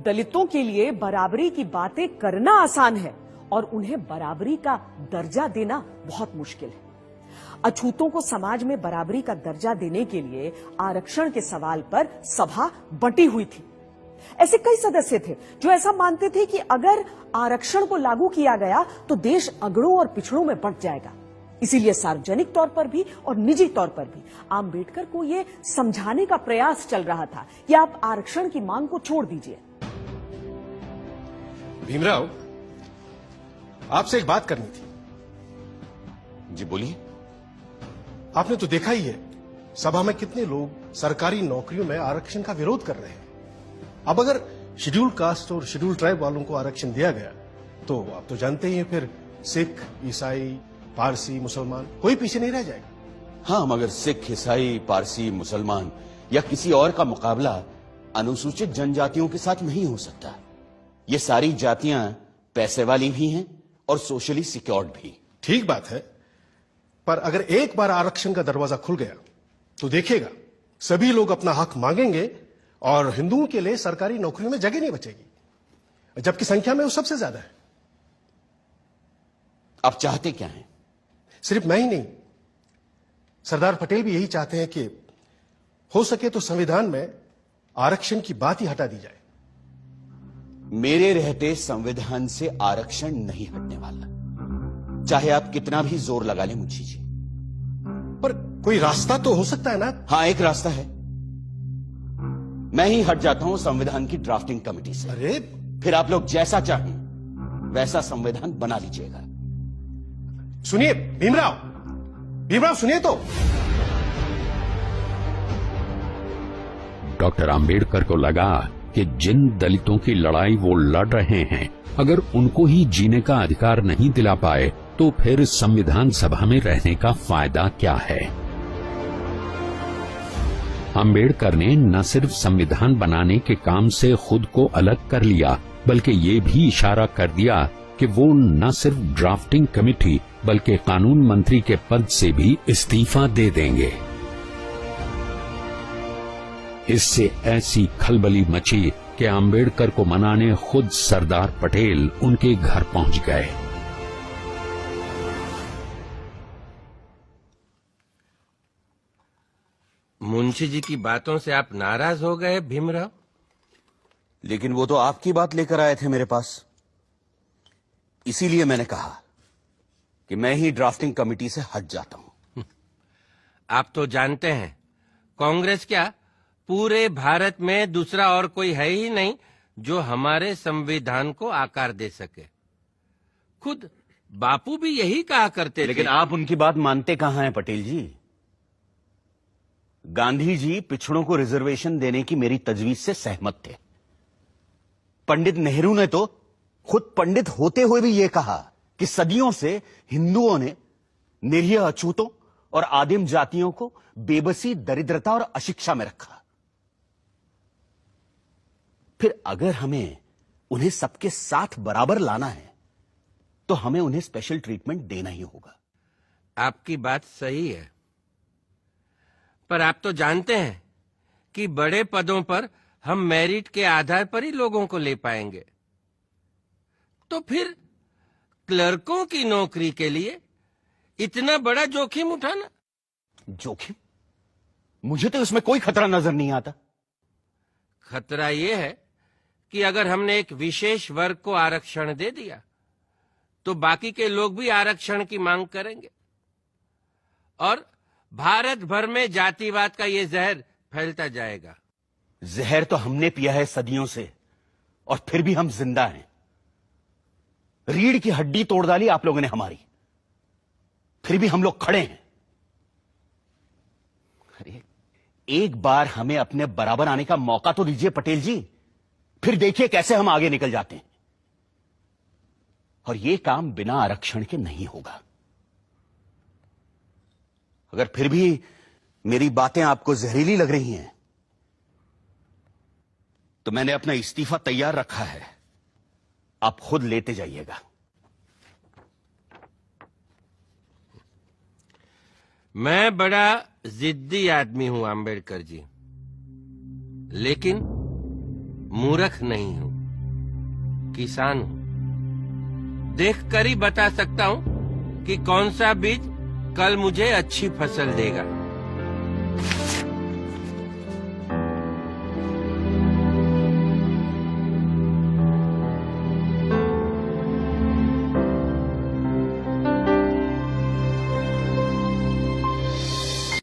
दलितों के लिए बराबरी की बातें करना आसान है और उन्हें बराबरी का दर्जा देना बहुत मुश्किल है। अछूतों को समाज में बराबरी का दर्जा देने के लिए आरक्षण के सवाल पर सभा बंटी हुई थी। ऐसे कई सदस्य थे जो ऐसा मानते थे कि अगर आरक्षण को लागू किया गया तो देश अगड़ों और पिछड़ों में बंट जाएगा। इसीलिए सार्वजनिक तौर पर भी और निजी तौर पर भी आंबेडकर को यह समझाने का प्रयास चल रहा था कि आप आरक्षण की मांग को छोड़ दीजिए। भीमराव, आपसे एक बात करनी थी। जी बोलिए। आपने तो देखा ही है सभा में कितने लोग सरकारी नौकरियों में आरक्षण का विरोध कर रहे हैं। अब अगर शेड्यूल कास्ट और शेड्यूल ट्राइब वालों को आरक्षण दिया गया तो आप तो जानते ही हैं फिर सिख, ईसाई, पारसी, मुसलमान कोई पीछे नहीं रह जाएगा। हाँ, मगर सिख, ईसाई, पारसी, मुसलमान या किसी और का मुकाबला अनुसूचित जनजातियों के साथ नहीं हो सकता। ये सारी जातियां पैसे वाली भी हैं और सोशली सिक्योर्ड भी। ठीक बात है, पर अगर एक बार आरक्षण का दरवाजा खुल गया तो देखिएगा सभी लोग अपना हक मांगेंगे और हिंदुओं के लिए सरकारी नौकरियों में जगह नहीं बचेगी, जबकि संख्या में वो सबसे ज्यादा है। आप चाहते क्या हैं? सिर्फ मैं ही नहीं, सरदार पटेल भी यही चाहते हैं कि हो सके तो संविधान में आरक्षण की बात ही हटा दी जाए। मेरे रहते संविधान से आरक्षण नहीं हटने वाला, चाहे आप कितना भी जोर लगा लें मुंशी जी। पर कोई रास्ता तो हो सकता है ना? हाँ, एक रास्ता है। मैं ही हट जाता हूं संविधान की ड्राफ्टिंग कमेटी से। अरे फिर आप लोग जैसा चाहें वैसा संविधान बना लीजिएगा। सुनिए भीमराव, भीमराव सुनिए तो। डॉक्टर आंबेडकर को लगा कि जिन दलितों की लड़ाई वो लड़ रहे हैं, अगर उनको ही जीने का अधिकार नहीं दिला पाए तो फिर संविधान सभा में रहने का फायदा क्या है। आंबेडकर ने न सिर्फ संविधान बनाने के काम से खुद को अलग कर लिया, बल्कि ये भी इशारा कर दिया कि वो न सिर्फ ड्राफ्टिंग कमेटी बल्कि कानून मंत्री के पद से भी इस्तीफा दे देंगे। इससे ऐसी खलबली मची कि आंबेडकर को मनाने खुद सरदार पटेल उनके घर पहुंच गए। मुंशी जी की बातों से आप नाराज हो गए भीमराव? लेकिन वो तो आपकी बात लेकर आए थे मेरे पास, इसीलिए मैंने कहा कि मैं ही ड्राफ्टिंग कमेटी से हट जाता हूं। आप तो जानते हैं कांग्रेस क्या पूरे भारत में दूसरा और कोई है ही नहीं जो हमारे संविधान को आकार दे सके। खुद बापू भी यही कहा करते थे। लेकिन आप उनकी बात मानते कहां हैं पटेल जी? गांधी जी पिछड़ों को रिजर्वेशन देने की मेरी तजवीज से सहमत थे। पंडित नेहरू ने तो खुद पंडित होते हुए भी यह कहा कि सदियों से हिंदुओं ने निरीह अछूतों और आदिम जातियों को बेबसी, दरिद्रता और अशिक्षा में रखा। फिर अगर हमें उन्हें सबके साथ बराबर लाना है तो हमें उन्हें स्पेशल ट्रीटमेंट देना ही होगा। आपकी बात सही है, पर आप तो जानते हैं कि बड़े पदों पर हम मेरिट के आधार पर ही लोगों को ले पाएंगे। तो फिर क्लर्कों की नौकरी के लिए इतना बड़ा जोखिम उठाना? जोखिम? मुझे तो इसमें कोई खतरा नजर नहीं आता। खतरा यह है कि अगर हमने एक विशेष वर्ग को आरक्षण दे दिया तो बाकी के लोग भी आरक्षण की मांग करेंगे और भारत भर में जातिवाद का ये जहर फैलता जाएगा। जहर तो हमने पिया है सदियों से और फिर भी हम जिंदा हैं। रीढ़ की हड्डी तोड़ डाली आप लोगों ने हमारी, फिर भी हम लोग खड़े हैं। अरे एक बार हमें अपने बराबर आने का मौका तो दीजिए पटेल जी, फिर देखिए कैसे हम आगे निकल जाते हैं। और यह काम बिना आरक्षण के नहीं होगा। अगर फिर भी मेरी बातें आपको जहरीली लग रही हैं तो मैंने अपना इस्तीफा तैयार रखा है, आप खुद लेते जाइएगा। मैं बड़ा जिद्दी आदमी हूं आंबेडकर जी, लेकिन मूर्ख नहीं हूं। किसान हूं। देखकर ही बता सकता हूं कि कौन सा बीज कल मुझे अच्छी फसल देगा।